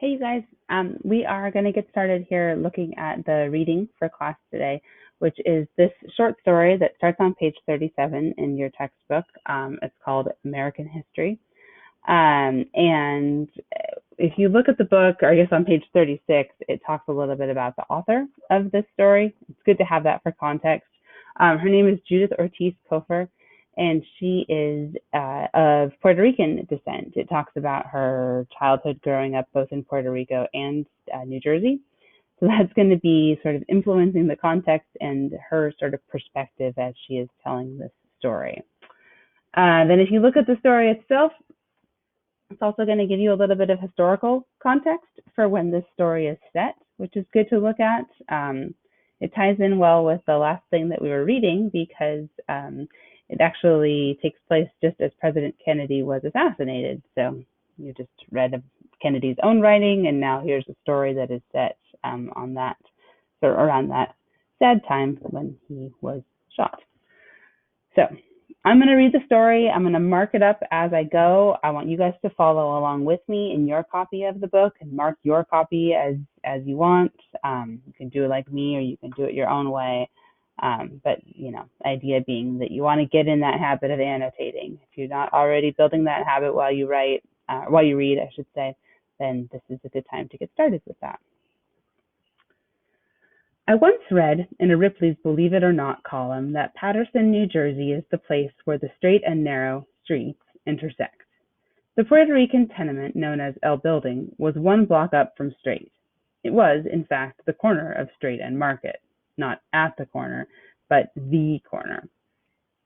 Hey, you guys. We are going to get started here looking at the reading for class today, which is this short story that starts on page 37 in your textbook. It's called American History. And if you look at the book, or I guess on page 36, it talks a little bit about the author of this story. It's good to have that for context. Her name is Judith Ortiz Cofer, and she is of Puerto Rican descent. It talks about her childhood growing up both in Puerto Rico and New Jersey. So that's going to be sort of influencing the context and her sort of perspective as she is telling this story. Then if you look at the story itself, it's also going to give you a little bit of historical context for when this story is set, which is good to look at. It ties in well with the last thing that we were reading because it actually takes place just as President Kennedy was assassinated. So you just read of Kennedy's own writing, and now here's a story that is set on that, or around that sad time when he was shot. So I'm going to read the story. I'm going to mark it up as I go. I want you guys to follow along with me in your copy of the book and mark your copy as you want. You can do it like me, or you can do it your own way. But idea being that you want to get in that habit of annotating. If you're not already building that habit while you read, I should say, then this is a good time to get started with that. I once read in a Ripley's Believe It or Not column that Paterson, New Jersey is the place where the straight and narrow streets intersect. The Puerto Rican tenement known as El Building was 1 block up from Straight. It was, in fact, the corner of Straight and Market. Not at the corner, but the corner.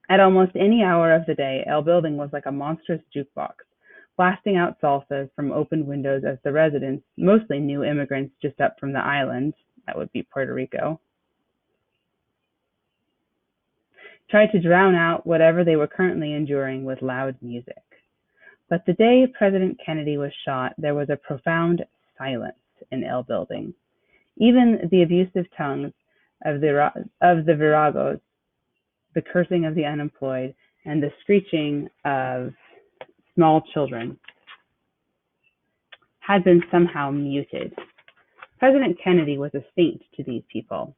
At almost any hour of the day, El Building was like a monstrous jukebox, blasting out salsas from open windows as the residents, mostly new immigrants just up from the island, that would be Puerto Rico, tried to drown out whatever they were currently enduring with loud music. But the day President Kennedy was shot, there was a profound silence in El Building. Even the abusive tongues of the viragos, the cursing of the unemployed, and the screeching of small children had been somehow muted. President Kennedy was a saint to these people.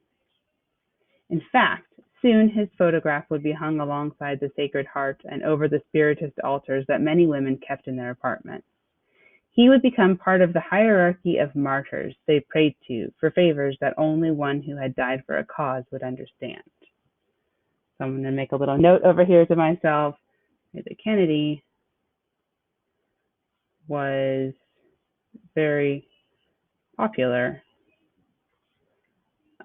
In fact, soon his photograph would be hung alongside the Sacred Heart and over the Spiritist altars that many women kept in their apartments. He would become part of the hierarchy of martyrs they prayed to for favors that only one who had died for a cause would understand. So I'm going to make a little note over here to myself that Kennedy was very popular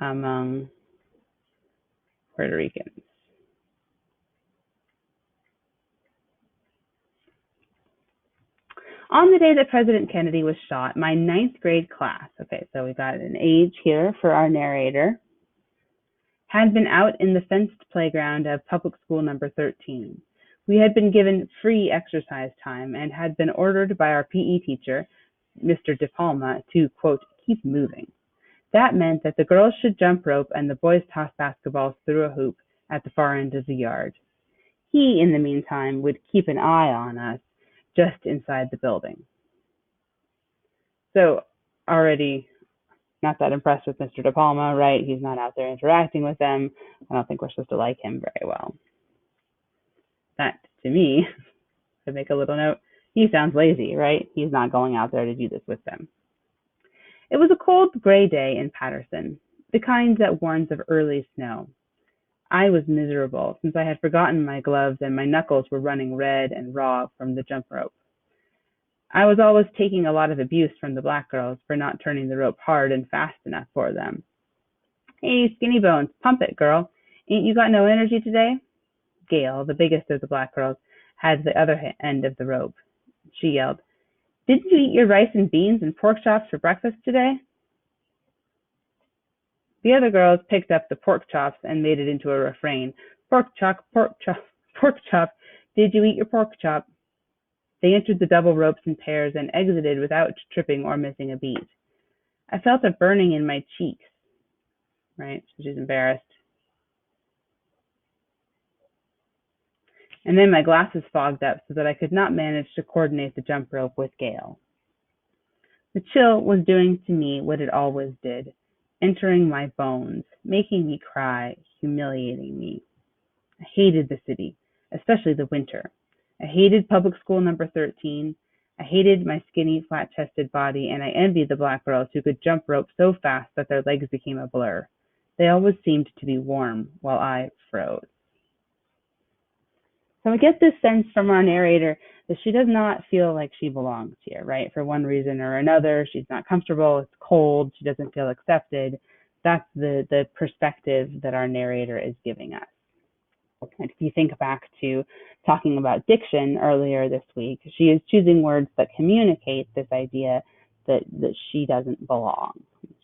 among Puerto Ricans. On the day that President Kennedy was shot, my 9th grade class, okay, so we got an age here for our narrator, had been out in the fenced playground of public school number 13. We had been given free exercise time and had been ordered by our PE teacher, Mr. De Palma, to, quote, keep moving. That meant that the girls should jump rope and the boys toss basketballs through a hoop at the far end of the yard. He, in the meantime, would keep an eye on us just inside the building. So already not that impressed with Mr. De Palma, right? He's not out there interacting with them. I don't think we're supposed to like him very well. That, to me, to make a little note, he sounds lazy, right? He's not going out there to do this with them. It was a cold, gray day in Paterson, the kind that warns of early snow. I was miserable, since I had forgotten my gloves and my knuckles were running red and raw from the jump rope. I was always taking a lot of abuse from the black girls for not turning the rope hard and fast enough for them. Hey, skinny bones, pump it, girl. Ain't you got no energy today? Gail, the biggest of the black girls, had the other end of the rope. She yelled, didn't you eat your rice and beans and pork chops for breakfast today? The other girls picked up the pork chops and made it into a refrain. Pork chop, pork chop, pork chop. Did you eat your pork chop? They entered the double ropes in pairs and exited without tripping or missing a beat. I felt a burning in my cheeks. Right? She's embarrassed. And then my glasses fogged up so that I could not manage to coordinate the jump rope with Gail. The chill was doing to me what it always did, entering my bones, making me cry, humiliating me. I hated the city, especially the winter. I hated public school number 13. I hated my skinny, flat-chested body, and I envied the black girls who could jump rope so fast that their legs became a blur. They always seemed to be warm, while I froze. So I get this sense from our narrator that she does not feel like she belongs here, right? For one reason or another, she's not comfortable, it's cold, she doesn't feel accepted. That's the perspective that our narrator is giving us. And if you think back to talking about diction earlier this week, she is choosing words that communicate this idea that she doesn't belong.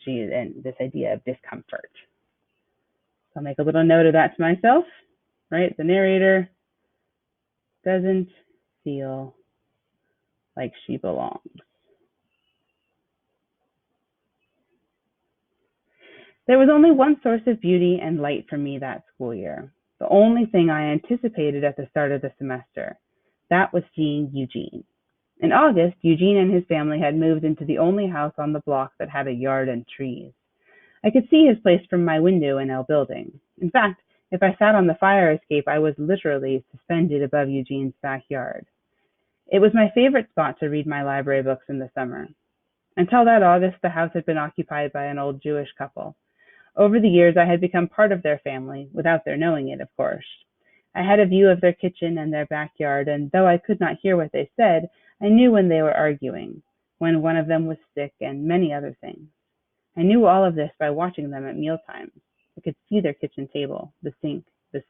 And this idea of discomfort. So I'll make a little note of that to myself, right? The narrator doesn't feel like she belongs. There was only one source of beauty and light for me that school year, the only thing I anticipated at the start of the semester. That was seeing Eugene. In August, Eugene and his family had moved into the only house on the block that had a yard and trees. I could see his place from my window in L Building. In fact, if I sat on the fire escape, I was literally suspended above Eugene's backyard. It was my favorite spot to read my library books in the summer. Until that August, the house had been occupied by an old Jewish couple. Over the years, I had become part of their family, without their knowing it, of course. I had a view of their kitchen and their backyard, and though I could not hear what they said, I knew when they were arguing, when one of them was sick, and many other things. I knew all of this by watching them at mealtimes. I could see their kitchen table, the sink,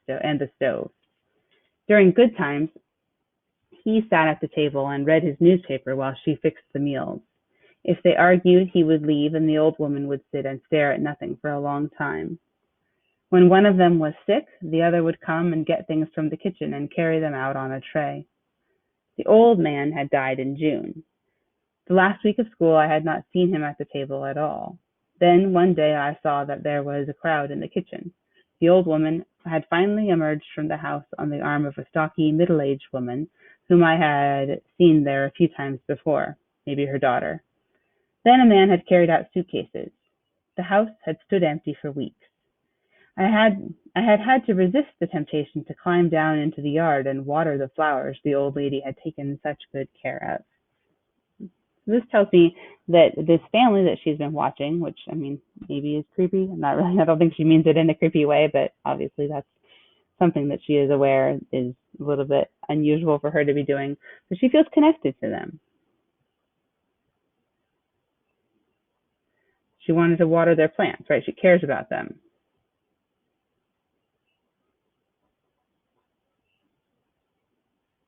and the stove. During good times, he sat at the table and read his newspaper while she fixed the meals. If they argued, he would leave, and the old woman would sit and stare at nothing for a long time. When one of them was sick, the other would come and get things from the kitchen and carry them out on a tray. The old man had died in June. The last week of school I had not seen him at the table at all. Then one day I saw that there was a crowd in the kitchen. The old woman had finally emerged from the house on the arm of a stocky, middle-aged woman whom I had seen there a few times before, maybe her daughter. Then a man had carried out suitcases. The house had stood empty for weeks. I had to resist the temptation to climb down into the yard and water the flowers the old lady had taken such good care of. This tells me that this family that she's been watching, which I mean maybe is creepy. I don't think she means it in a creepy way, but obviously that's something that she is aware is a little bit unusual for her to be doing. But she feels connected to them. She wanted to water their plants, right? She cares about them.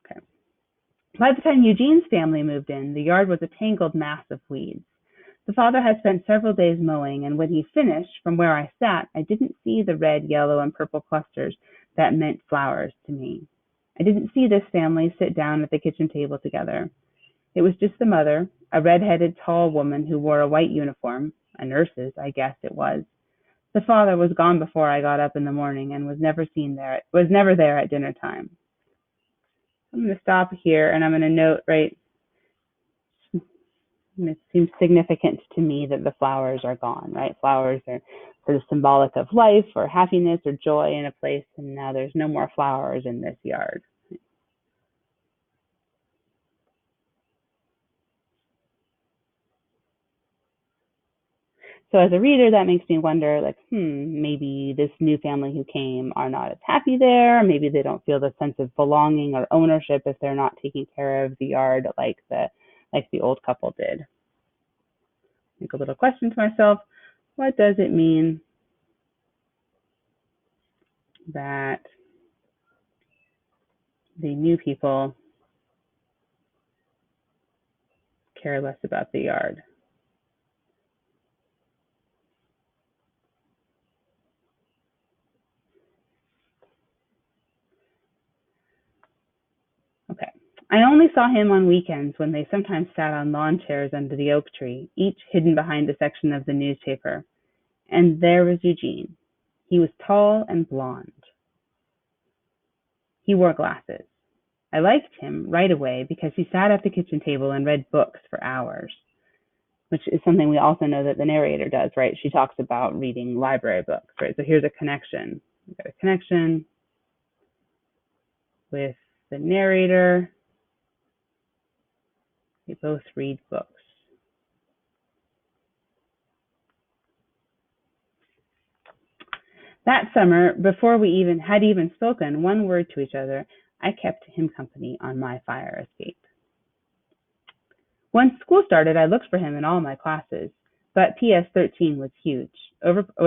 Okay. By the time Eugene's family moved in, the yard was a tangled mass of weeds. The father had spent several days mowing, and when he finished, from where I sat, I didn't see the red, yellow, and purple clusters that meant flowers to me. I didn't see this family sit down at the kitchen table together. It was just the mother, a red-headed, tall woman who wore a white uniform, a nurse's, I guess it was. The father was gone before I got up in the morning and was never there at dinner time. I'm going to stop here and I'm going to note, right, it seems significant to me that the flowers are gone, right? Flowers are sort of symbolic of life or happiness or joy in a place, and now there's no more flowers in this yard. So as a reader, that makes me wonder, like, maybe this new family who came are not as happy there. Maybe they don't feel the sense of belonging or ownership if they're not taking care of the yard like the old couple did. Make a little question to myself: what does it mean that the new people care less about the yard? Okay. I only saw him on weekends when they sometimes sat on lawn chairs under the oak tree, each hidden behind a section of the newspaper. And there was Eugene. He was tall and blond. He wore glasses. I liked him right away because he sat at the kitchen table and read books for hours. which is something we also know that the narrator does, right? She talks about reading library books, right? So here's a connection. We've got a connection with the narrator. They both read books. That summer, before we had spoken one word to each other, I kept him company on my fire escape. Once school started, I looked for him in all my classes, but PS13 was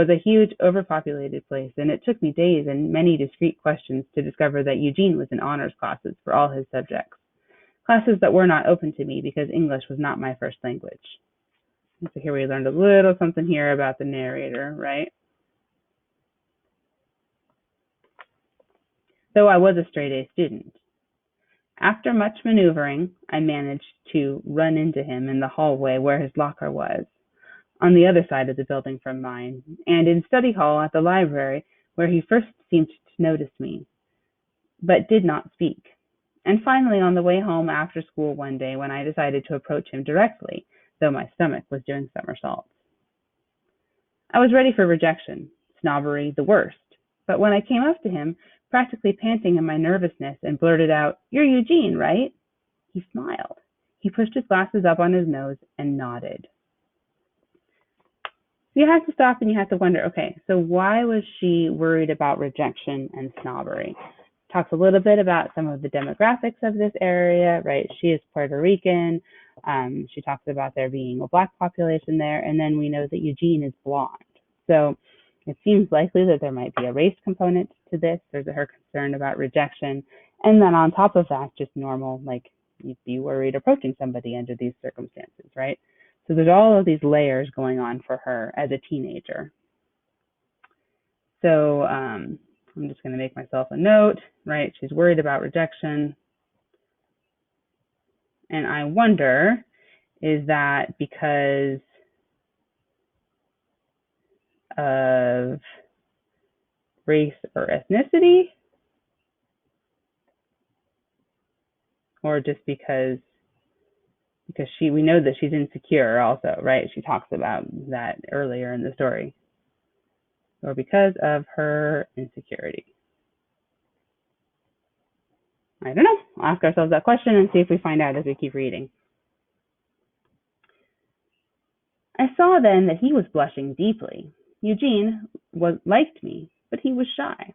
a huge, overpopulated place, and it took me days and many discreet questions to discover that Eugene was in honors classes for all his subjects, classes that were not open to me because English was not my first language. So here we learned a little something here about the narrator, right? Though I was a straight-A student. After much maneuvering, I managed to run into him in the hallway where his locker was, on the other side of the building from mine, and in study hall at the library, where he first seemed to notice me, but did not speak, and finally on the way home after school one day when I decided to approach him directly, though my stomach was doing somersaults. I was ready for rejection, snobbery, the worst, but when I came up to him, practically panting in my nervousness, and blurted out, "You're Eugene, right?" He smiled. He pushed his glasses up on his nose and nodded. You have to stop and you have to wonder, okay, so why was she worried about rejection and snobbery? Talks a little bit about some of the demographics of this area, right? She is Puerto Rican. She talks about there being a black population there, and then we know that Eugene is blonde. So it seems likely that there might be a race component to this. There's her concern about rejection. And then on top of that, just normal, like you'd be worried approaching somebody under these circumstances, right? So there's all of these layers going on for her as a teenager. So I'm just going to make myself a note, right? She's worried about rejection. And I wonder, is that because of race or ethnicity? Or just because we know that she's insecure also, right? She talks about that earlier in the story. Or because of her insecurity. I don't know. I'll ask ourselves that question and see if we find out as we keep reading. I saw then that he was blushing deeply. Eugene liked me, but he was shy.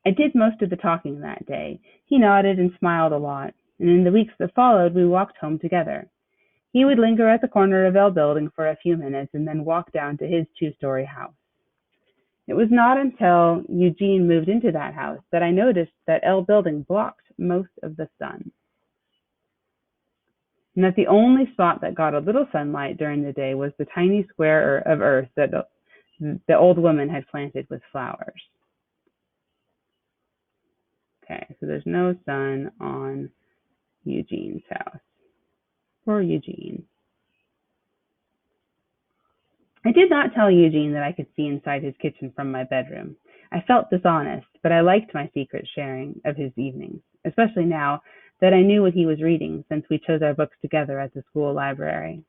I did most of the talking that day. He nodded and smiled a lot, and in the weeks that followed, we walked home together. He would linger at the corner of L Building for a few minutes and then walk down to his two-story house. It was not until Eugene moved into that house that I noticed that L Building blocked most of the sun, and that the only spot that got a little sunlight during the day was the tiny square of earth that the old woman had planted with flowers. Okay, so there's no sun on Eugene's house. Poor Eugene. I did not tell Eugene that I could see inside his kitchen from my bedroom. I felt dishonest, but I liked my secret sharing of his evenings, especially now that I knew what he was reading since we chose our books together at the school library.